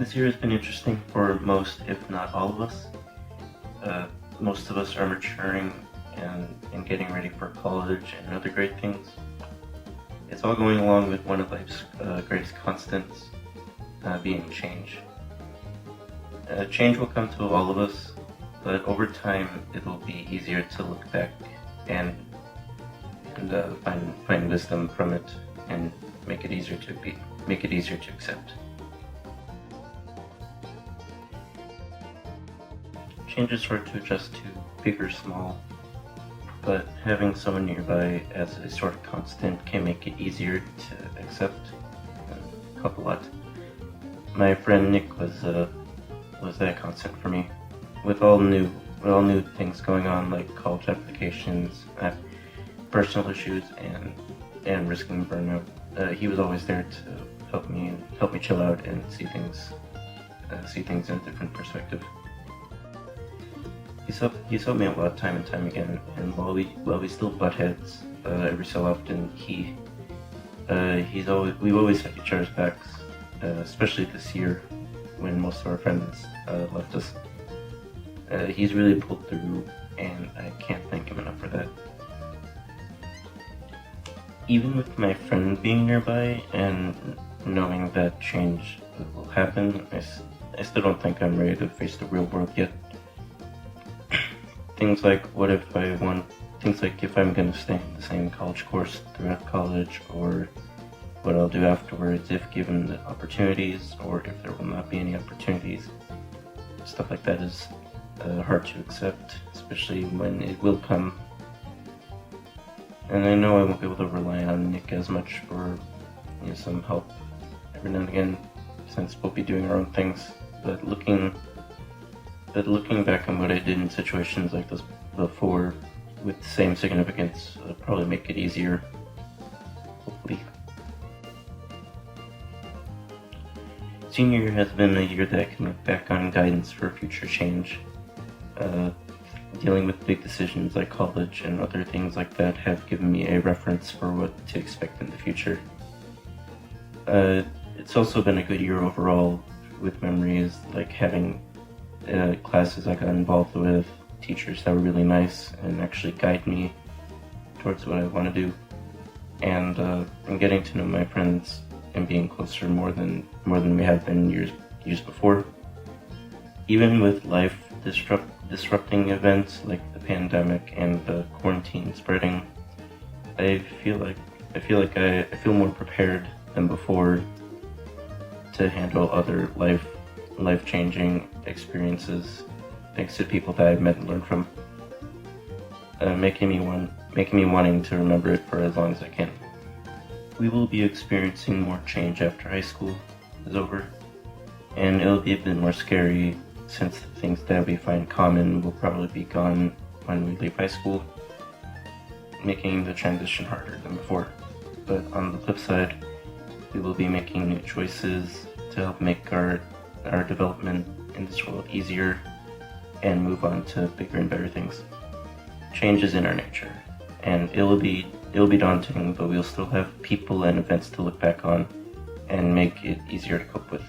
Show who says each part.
Speaker 1: This year has been interesting for most, if not all of us. Most of us are maturing and getting ready for college and other great things. It's all going along with one of life's greatest constants, being change. Change will come to all of us, but over time it will be easier to look back and find wisdom from it and make it easier to accept. Change is hard to adjust to, big or small, but having someone nearby as a sort of constant can make it easier to accept. Help a lot. My friend Nick was that constant for me. With all new things going on, like college applications, personal issues, and risking burnout, he was always there to help me chill out and see things in a different perspective. He's helped me a lot time and time again, and while we still butt heads every so often, we've always had each other's backs, especially this year when most of our friends left us. He's really pulled through, and I can't thank him enough for that. Even with my friend being nearby and knowing that change will happen, I still don't think I'm ready to face the real world yet. Things like if I'm going to stay in the same college course throughout college, or what I'll do afterwards if given the opportunities, or if there will not be any opportunities. Stuff like that is hard to accept, especially when it will come. And I know I won't be able to rely on Nick as much for some help every now and again, since we'll be doing our own things. But looking back on what I did in situations like this before with the same significance, it'll probably make it easier, hopefully. Senior year has been a year that I can look back on guidance for future change. Dealing with big decisions like college and other things like that have given me a reference for what to expect in the future. It's also been a good year overall, with memories like having classes I got involved with, teachers that were really nice and actually guide me towards what I want to do, and getting to know my friends and being closer more than we have been years before. Even with life disrupting events like the pandemic and the quarantine spreading, I feel more prepared than before to handle other life-changing experiences, thanks to people that I've met and learned from, making me wanting to remember it for as long as I can. We will be experiencing more change after high school is over, and it'll be a bit more scary since the things that we find common will probably be gone when we leave high school, making the transition harder than before. But on the flip side, we will be making new choices to help make our development in this world easier and move on to bigger and better things. Change is in our nature, and it'll be daunting, but we'll still have people and events to look back on and make it easier to cope with.